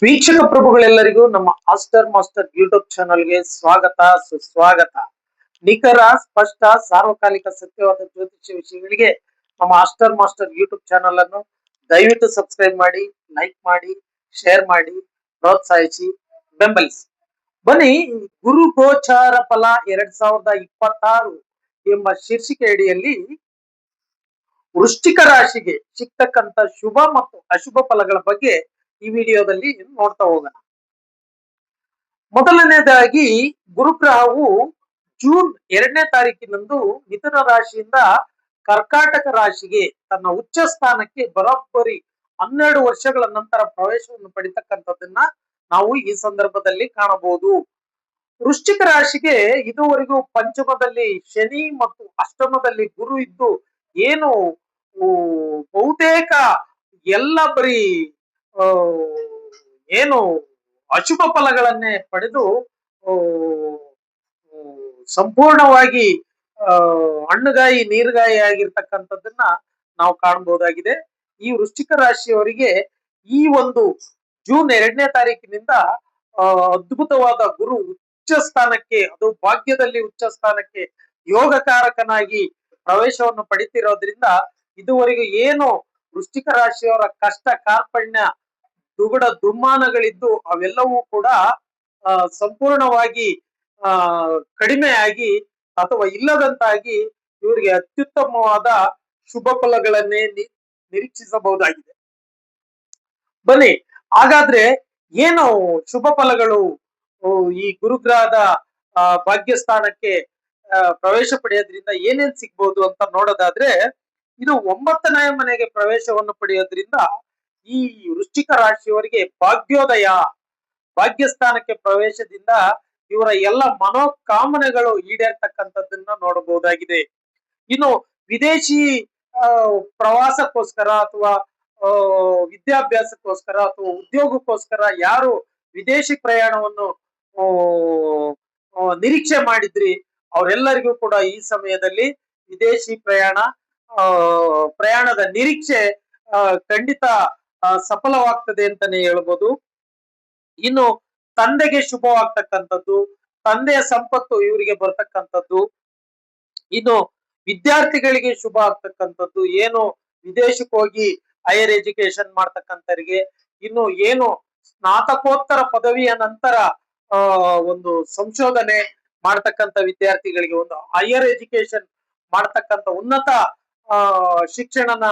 ವೀಕ್ಷಕ ಪ್ರಭುಗಳೆಲ್ಲರಿಗೂ ನಮ್ಮ Aster master YouTube ಚಾನಲ್ಗೆ ಸ್ವಾಗತ ಸುಸ್ವಾಗತ. ನಿಖರ ಸ್ಪಷ್ಟ ಸಾರ್ವಕಾಲಿಕ ಸತ್ಯವಾದ ಜ್ಯೋತಿಷ್ಯ ವಿಷಯಗಳಿಗೆ ನಮ್ಮ ಆಸ್ಟರ್ ಮಾಸ್ಟರ್ ಯೂಟ್ಯೂಬ್ ಚಾನಲ್ ಅನ್ನು ದಯವಿಟ್ಟು ಸಬ್ಸ್ಕ್ರೈಬ್ ಮಾಡಿ, ಲೈಕ್ ಮಾಡಿ, ಶೇರ್ ಮಾಡಿ, ಪ್ರೋತ್ಸಾಹಿಸಿ, ಬೆಂಬಲಿಸಿ. ಬನ್ನಿ, ಗುರು ಗೋಚಾರ ಫಲ 2026 ಎಂಬ ಶೀರ್ಷಿಕೆ ಅಡಿಯಲ್ಲಿ ವೃಶ್ಚಿಕ ರಾಶಿಗೆ ಸಿಗ್ತಕ್ಕಂತ ಶುಭ ಮತ್ತು ಅಶುಭ ಫಲಗಳ ಬಗ್ಗೆ ಈ ವಿಡಿಯೋದಲ್ಲಿ ನೋಡ್ತಾ ಹೋಗೋಣ. ಮೊದಲನೇದಾಗಿ ಗುರುಗ್ರಹವು ಜೂನ್ 2ನೇ ತಾರೀಕಿನಂದು ಮಿಥುನ ರಾಶಿಯಿಂದ ಕರ್ಕಾಟಕ ರಾಶಿಗೆ ತನ್ನ ಉಚ್ಚ ಸ್ಥಾನಕ್ಕೆ ಬರೋಬ್ಬರಿ 12 ವರ್ಷಗಳ ನಂತರ ಪ್ರವೇಶವನ್ನು ಪಡಿತಕ್ಕಂಥದ್ದನ್ನ ನಾವು ಈ ಸಂದರ್ಭದಲ್ಲಿ ಕಾಣಬಹುದು. ವೃಶ್ಚಿಕ ರಾಶಿಗೆ ಇದುವರೆಗೂ ಪಂಚಮದಲ್ಲಿ ಶನಿ ಮತ್ತು ಅಷ್ಟಮದಲ್ಲಿ ಗುರು ಇದ್ದು ಏನು ಬಹುತೇಕ ಎಲ್ಲ ಬರೀ ಏನು ಅಶುಭ ಫಲಗಳನ್ನೇ ಪಡೆದು ಸಂಪೂರ್ಣವಾಗಿ ಹಣ್ಣುಗಾಯಿ ನೀರುಗಾಯಿ ಆಗಿರ್ತಕ್ಕಂಥದ್ದನ್ನ ನಾವು ಕಾಣಬಹುದಾಗಿದೆ. ಈ ವೃಶ್ಚಿಕ ರಾಶಿಯವರಿಗೆ ಈ ಒಂದು ಜೂನ್ 2ನೇ ತಾರೀಕಿನಿಂದ ಅದ್ಭುತವಾದ ಗುರು ಉಚ್ಚ ಸ್ಥಾನಕ್ಕೆ, ಅದು ಭಾಗ್ಯದಲ್ಲಿ ಉಚ್ಚ ಸ್ಥಾನಕ್ಕೆ ಯೋಗಕಾರಕನಾಗಿ ಪ್ರವೇಶವನ್ನು ಪಡಿತಿರೋದ್ರಿಂದ ಇದುವರೆಗೂ ಏನು ವೃಶ್ಚಿಕ ರಾಶಿಯವರ ಕಷ್ಟ ಕಾರ್ಪಣ್ಯ ದುಗುಡ ದುಮ್ಮಾನಗಳಿದ್ದು ಅವೆಲ್ಲವೂ ಕೂಡ ಸಂಪೂರ್ಣವಾಗಿ ಕಡಿಮೆಯಾಗಿ ಅಥವಾ ಇಲ್ಲದಂತಾಗಿ ಇವರಿಗೆ ಅತ್ಯುತ್ತಮವಾದ ಶುಭ ಫಲಗಳನ್ನೇ ನಿರೀಕ್ಷಿಸಬಹುದಾಗಿದೆ. ಬನ್ನಿ, ಹಾಗಾದ್ರೆ ಏನು ಶುಭ ಫಲಗಳು ಈ ಗುರುಗ್ರಹದ ಭಾಗ್ಯಸ್ಥಾನಕ್ಕೆ ಪ್ರವೇಶ ಪಡೆಯೋದ್ರಿಂದ ಏನೇನ್ ಸಿಗ್ಬಹುದು ಅಂತ ನೋಡೋದಾದ್ರೆ, ಇದು 9ನೇ ಮನೆಗೆ ಪ್ರವೇಶವನ್ನು ಪಡೆಯೋದ್ರಿಂದ ಈ ವೃಶ್ಚಿಕ ರಾಶಿಯವರಿಗೆ ಭಾಗ್ಯೋದಯ, ಭಾಗ್ಯಸ್ಥಾನಕ್ಕೆ ಪ್ರವೇಶದಿಂದ ಇವರ ಎಲ್ಲ ಮನೋಕಾಮನೆಗಳು ಈಡೇರ್ತಕ್ಕಂಥದ್ದನ್ನ ನೋಡಬಹುದಾಗಿದೆ. ಇನ್ನು ವಿದೇಶಿ ಪ್ರವಾಸಕ್ಕೋಸ್ಕರ ಅಥವಾ ವಿದ್ಯಾಭ್ಯಾಸಕ್ಕೋಸ್ಕರ ಅಥವಾ ಉದ್ಯೋಗಕ್ಕೋಸ್ಕರ ಯಾರು ವಿದೇಶಿ ಪ್ರಯಾಣವನ್ನು ನಿರೀಕ್ಷೆ ಮಾಡಿದ್ರಿ ಅವರೆಲ್ಲರಿಗೂ ಕೂಡ ಈ ಸಮಯದಲ್ಲಿ ವಿದೇಶಿ ಪ್ರಯಾಣದ ನಿರೀಕ್ಷೆ ಖಂಡಿತ ಸಫಲವಾಗ್ತದೆ ಅಂತಾನೆ ಹೇಳ್ಬೋದು. ಇನ್ನು ತಂದೆಗೆ ಶುಭವಾಗ್ತಕ್ಕಂಥದ್ದು, ತಂದೆಯ ಸಂಪತ್ತು ಇವರಿಗೆ ಬರ್ತಕ್ಕಂಥದ್ದು, ಇನ್ನು ವಿದ್ಯಾರ್ಥಿಗಳಿಗೆ ಶುಭ ಆಗ್ತಕ್ಕಂಥದ್ದು, ಏನು ವಿದೇಶಕ್ಕೆ ಹೋಗಿ ಹೈಯರ್ ಎಜುಕೇಶನ್ ಮಾಡ್ತಕ್ಕಂಥವ್ರಿಗೆ, ಇನ್ನು ಏನು ಸ್ನಾತಕೋತ್ತರ ಪದವಿಯ ನಂತರ ಒಂದು ಸಂಶೋಧನೆ ಮಾಡ್ತಕ್ಕಂಥ ವಿದ್ಯಾರ್ಥಿಗಳಿಗೆ, ಒಂದು ಹೈಯರ್ ಎಜುಕೇಶನ್ ಮಾಡ್ತಕ್ಕಂಥ ಉನ್ನತ ಶಿಕ್ಷಣನ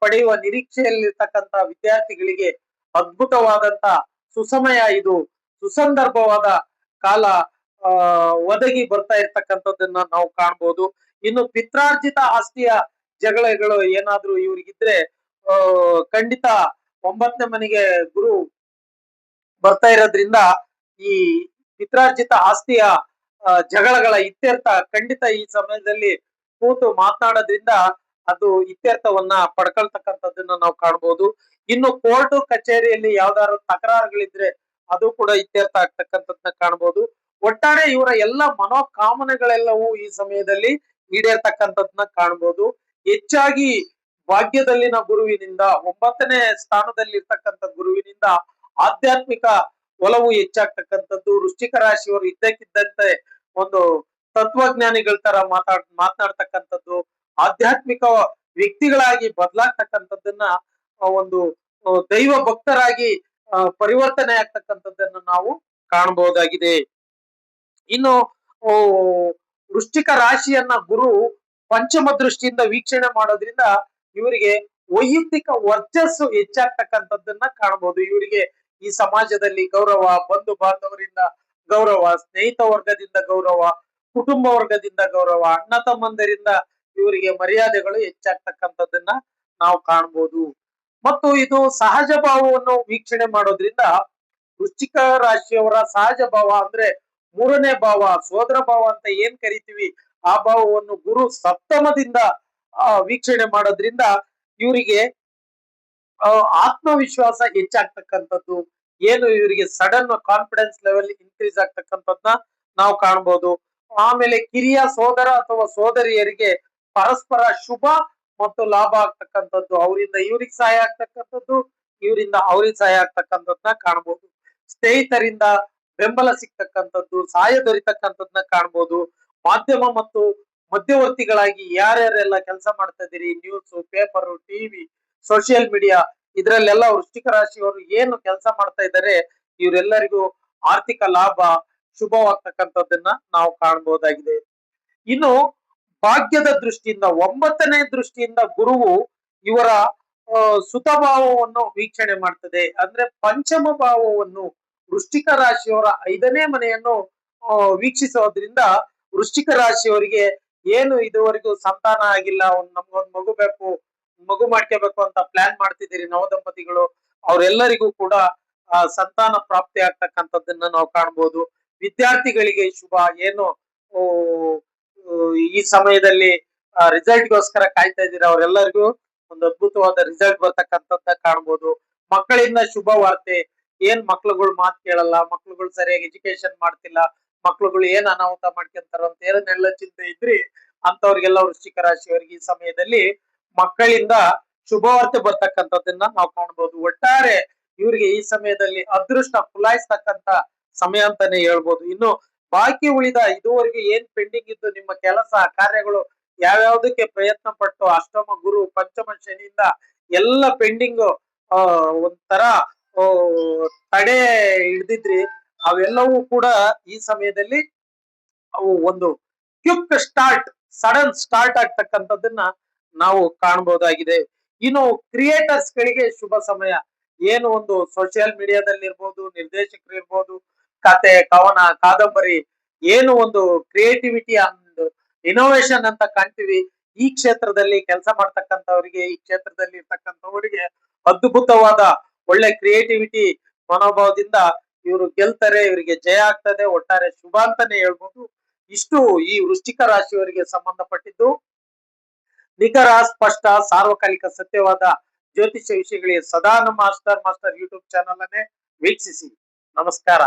ಪಡೆಯುವ ನಿರೀಕ್ಷೆಯಲ್ಲಿರ್ತಕ್ಕಂಥ ವಿದ್ಯಾರ್ಥಿಗಳಿಗೆ ಅದ್ಭುತವಾದಂತ ಸುಸಮಯ, ಇದು ಸುಸಂದರ್ಭವಾದ ಕಾಲ ಒದಗಿ ಬರ್ತಾ ಇರ್ತಕ್ಕಂಥದ್ದನ್ನ ನಾವು ಕಾಣ್ಬೋದು. ಇನ್ನು ಪಿತ್ರಾರ್ಜಿತ ಆಸ್ತಿಯ ಜಗಳಗಳು ಏನಾದ್ರೂ ಇವ್ರಿಗಿದ್ರೆ ಖಂಡಿತ 9ನೇ ಮನೆಗೆ ಗುರು ಬರ್ತಾ ಇರೋದ್ರಿಂದ ಈ ಪಿತ್ರಾರ್ಜಿತ ಆಸ್ತಿಯ ಜಗಳಗಳ ಇತ್ಯರ್ಥ ಖಂಡಿತ ಈ ಸಮಯದಲ್ಲಿ ಕೂತು ಮಾತನಾಡೋದ್ರಿಂದ ಅದು ಇತ್ಯರ್ಥವನ್ನ ಪಡ್ಕೊಳ್ತಕ್ಕಂಥದ್ದನ್ನ ನಾವು ಕಾಣ್ಬೋದು. ಇನ್ನು ಕೋರ್ಟ್ ಕಚೇರಿಯಲ್ಲಿ ಯಾವ್ದಾದ್ರು ತಕರಾರುಗಳಿದ್ರೆ ಅದು ಕೂಡ ಇತ್ಯರ್ಥ ಆಗ್ತಕ್ಕಂಥದ್ದನ್ನ ಕಾಣ್ಬೋದು. ಒಟ್ಟಾರೆ ಇವರ ಎಲ್ಲ ಮನೋಕಾಮನೆಗಳೆಲ್ಲವೂ ಈ ಸಮಯದಲ್ಲಿ ಈಡೇರ್ತಕ್ಕಂಥದ್ದನ್ನ ಕಾಣ್ಬೋದು. ಹೆಚ್ಚಾಗಿ ಭಾಗ್ಯದಲ್ಲಿನ ಗುರುವಿನಿಂದ, 9ನೇ ಸ್ಥಾನದಲ್ಲಿ ಇರ್ತಕ್ಕಂಥ ಗುರುವಿನಿಂದ ಆಧ್ಯಾತ್ಮಿಕ ಒಲವು ಹೆಚ್ಚಾಗ್ತಕ್ಕಂಥದ್ದು. ವೃಶ್ಚಿಕ ರಾಶಿಯವರು ಇದ್ದಕ್ಕಿದ್ದಂತೆ ಒಂದು ತತ್ವಜ್ಞಾನಿಗಳ ತರ ಮಾತನಾಡ್ತಕ್ಕಂಥದ್ದು, ಆಧ್ಯಾತ್ಮಿಕ ವ್ಯಕ್ತಿಗಳಾಗಿ ಬದಲಾಗ್ತಕ್ಕಂಥದ್ದನ್ನ, ಒಂದು ದೈವ ಭಕ್ತರಾಗಿ ಪರಿವರ್ತನೆ ಆಗ್ತಕ್ಕಂಥದ್ದನ್ನ ನಾವು ಕಾಣಬಹುದಾಗಿದೆ. ಇನ್ನು ವೃಶ್ಚಿಕ ರಾಶಿಯನ್ನ ಗುರು ಪಂಚಮ ದೃಷ್ಟಿಯಿಂದ ವೀಕ್ಷಣೆ ಮಾಡೋದ್ರಿಂದ ಇವರಿಗೆ ವೈಯಕ್ತಿಕ ವರ್ಚಸ್ಸು ಹೆಚ್ಚಾಗ್ತಕ್ಕಂಥದ್ದನ್ನ ಕಾಣಬಹುದು. ಇವರಿಗೆ ಈ ಸಮಾಜದಲ್ಲಿ ಗೌರವ, ಬಂಧು ಬಾಂಧವರಿಂದ ಗೌರವ, ಸ್ನೇಹಿತ ವರ್ಗದಿಂದ ಗೌರವ, ಕುಟುಂಬ ವರ್ಗದಿಂದ ಗೌರವ, ಅಣ್ಣ ತಮ್ಮಂದರಿಂದ ಇವರಿಗೆ ಮರ್ಯಾದೆಗಳು ಹೆಚ್ಚಾಗ್ತಕ್ಕಂಥದ್ದನ್ನ ನಾವು ಕಾಣ್ಬೋದು. ಮತ್ತು ಇದು ಸಹಜ ಭಾವವನ್ನು ವೀಕ್ಷಣೆ ಮಾಡೋದ್ರಿಂದ ವೃಶ್ಚಿಕ ರಾಶಿಯವರ ಸಹಜ ಭಾವ ಅಂದ್ರೆ 3ನೇ ಭಾವ, ಸೋದರ ಭಾವ ಅಂತ ಏನ್ ಕರಿತೀವಿ, ಆ ಭಾವವನ್ನು ಗುರು ಸಪ್ತಮದಿಂದ ವೀಕ್ಷಣೆ ಮಾಡೋದ್ರಿಂದ ಇವರಿಗೆ ಆತ್ಮವಿಶ್ವಾಸ ಹೆಚ್ಚಾಗ್ತಕ್ಕಂಥದ್ದು, ಏನು ಇವರಿಗೆ ಸಡನ್ ಕಾನ್ಫಿಡೆನ್ಸ್ ಲೆವೆಲ್ ಇನ್ಕ್ರೀಸ್ ಆಗ್ತಕ್ಕಂಥದ್ದನ್ನ ನಾವು ಕಾಣ್ಬೋದು. ಆಮೇಲೆ ಕಿರಿಯ ಸೋದರ ಅಥವಾ ಸೋದರಿಯರಿಗೆ ಪರಸ್ಪರ ಶುಭ ಮತ್ತು ಲಾಭ ಆಗ್ತಕ್ಕಂಥದ್ದು, ಅವರಿಂದ ಇವ್ರಿಗೆ ಸಹಾಯ ಆಗ್ತಕ್ಕಂಥದ್ದು, ಇವರಿಂದ ಅವ್ರಿಗೆ ಸಹಾಯ ಆಗ್ತಕ್ಕಂಥದ್ನ ಕಾಣಬಹುದು. ಸ್ನೇಹಿತರಿಂದ ಬೆಂಬಲ ಸಿಗ್ತಕ್ಕಂಥದ್ದು, ಸಹಾಯ ದೊರೀತಕ್ಕಂಥದ್ನ ಕಾಣಬಹುದು. ಮಾಧ್ಯಮ ಮತ್ತು ಮಧ್ಯವರ್ತಿಗಳಾಗಿ ಯಾರ್ಯಾರೆಲ್ಲ ಕೆಲಸ ಮಾಡ್ತಾ ಇದೀರಿ, news, paper, TV, social media, ಇದ್ರಲ್ಲೆಲ್ಲ ವೃಶ್ಚಿಕ ರಾಶಿಯವರು ಏನು ಕೆಲಸ ಮಾಡ್ತಾ ಇದ್ದಾರೆ ಇವರೆಲ್ಲರಿಗೂ ಆರ್ಥಿಕ ಲಾಭ ಶುಭವಾಗ್ತಕ್ಕಂಥದ್ದನ್ನ ನಾವು ಕಾಣಬಹುದಾಗಿದೆ. ಇನ್ನು ಭಾಗ್ಯದ ದೃಷ್ಟಿಯಿಂದ 9ನೇ ದೃಷ್ಟಿಯಿಂದ ಗುರುವು ಇವರ ಸುತಭಾವವನ್ನು ವೀಕ್ಷಣೆ ಮಾಡ್ತದೆ. ಅಂದ್ರೆ ಪಂಚಮ ಭಾವವನ್ನು ವೃಶ್ಚಿಕ ರಾಶಿಯವರ 5ನೇ ಮನೆಯನ್ನು ವೀಕ್ಷಿಸೋದ್ರಿಂದ ವೃಶ್ಚಿಕ ರಾಶಿಯವರಿಗೆ ಏನು ಇದುವರೆಗೂ ಸಂತಾನ ಆಗಿಲ್ಲ, ನಮ್ಗೊಂದು ಮಗು ಬೇಕು, ಮಗು ಮಾಡ್ಕೋಬೇಕು ಅಂತ ಪ್ಲಾನ್ ಮಾಡ್ತಿದ್ದೀರಿ ನವದಂಪತಿಗಳು, ಅವರೆಲ್ಲರಿಗೂ ಕೂಡ ಸಂತಾನ ಪ್ರಾಪ್ತಿ ಆಗ್ತಕ್ಕಂಥದ್ದನ್ನ ನಾವು ಕಾಣಬಹುದು. ವಿದ್ಯಾರ್ಥಿಗಳಿಗೆ ಶುಭ. ಏನು ಈ ಸಮಯದಲ್ಲಿ ರಿಸಲ್ಟ್ಗೋಸ್ಕರ ಕಾಯ್ತಾ ಇದ್ದೀರಾ ಅವರೆಲ್ಲರಿಗೂ ಒಂದು ಅದ್ಭುತವಾದ ರಿಸಲ್ಟ್ ಬರ್ತಕ್ಕಂಥದ್ದ ಕಾಣ್ಬೋದು. ಮಕ್ಕಳಿಂದ ಶುಭ ವಾರ್ತೆ. ಏನ್ ಮಕ್ಳುಗಳು ಮಾತು ಕೇಳಲ್ಲ, ಮಕ್ಳುಗಳು ಸರಿಯಾಗಿ ಎಜುಕೇಶನ್ ಮಾಡ್ತಿಲ್ಲ, ಮಕ್ಳುಗಳು ಏನ್ ಅನಾಹುತ ಮಾಡ್ಕೊಂತಾರ ಅಂತ ಏನನ್ನೆಲ್ಲ ಚಿಂತೆ ಇದ್ರಿ ಅಂತವ್ರಿಗೆಲ್ಲ ವೃಶ್ಚಿಕ ರಾಶಿಯವರಿಗೆ ಈ ಸಮಯದಲ್ಲಿ ಮಕ್ಕಳಿಂದ ಶುಭವಾರ್ತೆ ಬರ್ತಕ್ಕಂಥದ್ದನ್ನ ನಾವು ಕಾಣಬಹುದು. ಒಟ್ಟಾರೆ ಇವರಿಗೆ ಈ ಸಮಯದಲ್ಲಿ ಅದೃಷ್ಟ ಕುಲಾಯಿಸ್ತಕ್ಕಂತ ಸಮಯ ಅಂತಾನೆ ಹೇಳ್ಬೋದು. ಇನ್ನು ಬಾಕಿ ಉಳಿದ ಇದುವರೆಗೆ ಏನ್ ಪೆಂಡಿಂಗ್ ಇದ್ದು ನಿಮ್ಮ ಕೆಲಸ ಕಾರ್ಯಗಳು ಯಾವ್ಯಾವ್ದಕ್ಕೆ ಪ್ರಯತ್ನ ಪಟ್ಟು ಅಷ್ಟಮ ಗುರು ಪಂಚಮ ಶನಿಯಿಂದ ಎಲ್ಲ ಪೆಂಡಿಂಗ್ ಒಂಥರ ತಡೆ ಹಿಡ್ದಿದ್ರಿ, ಅವೆಲ್ಲವೂ ಕೂಡ ಈ ಸಮಯದಲ್ಲಿ ಅವು ಒಂದು ಕ್ವಿಕ್ ಸ್ಟಾರ್ಟ್, ಸಡನ್ ಸ್ಟಾರ್ಟ್ ಆಗ್ತಕ್ಕಂಥದ್ದನ್ನ ನಾವು ಕಾಣಬಹುದಾಗಿದೆ. ಇನ್ನು ಕ್ರಿಯೇಟರ್ಸ್ ಗಳಿಗೆ ಶುಭ ಸಮಯ. ಏನು ಒಂದು ಸೋಷಿಯಲ್ ಮೀಡಿಯಾದಲ್ಲಿ ಇರ್ಬೋದು, ನಿರ್ದೇಶಕರು ಇರ್ಬೋದು, ಕತೆ, ಕವನ, ಕಾದಂಬರಿ, ಏನು ಒಂದು ಕ್ರಿಯೇಟಿವಿಟಿ ಅಂಡ್ ಇನೋವೇಷನ್ ಅಂತ ಕಾಣ್ತೀವಿ, ಈ ಕ್ಷೇತ್ರದಲ್ಲಿ ಕೆಲಸ ಮಾಡ್ತಕ್ಕಂಥವರಿಗೆ, ಈ ಕ್ಷೇತ್ರದಲ್ಲಿ ಇರ್ತಕ್ಕಂಥವರಿಗೆ ಅದ್ಭುತವಾದ ಒಳ್ಳೆ ಕ್ರಿಯೇಟಿವಿಟಿ ಮನೋಭಾವದಿಂದ ಇವರು ಗೆಲ್ತಾರೆ, ಇವರಿಗೆ ಜಯ ಆಗ್ತದೆ. ಒಟ್ಟಾರೆ ಶುಭ ಅಂತಾನೆ ಹೇಳ್ಬೋದು. ಇಷ್ಟು ಈ ವೃಶ್ಚಿಕ ರಾಶಿಯವರಿಗೆ ಸಂಬಂಧಪಟ್ಟಿದ್ದು. ನಿಖರ, ಸ್ಪಷ್ಟ, ಸಾರ್ವಕಾಲಿಕ, ಸತ್ಯವಾದ ಜ್ಯೋತಿಷ್ಯ ವಿಷಯಗಳಿಗೆ ಸದಾ ನಮ್ಮ ಮಾಸ್ಟರ್ ಯೂಟ್ಯೂಬ್ ಚಾನಲ್ ಅನ್ನೇ ವೀಕ್ಷಿಸಿ. ನಮಸ್ಕಾರ.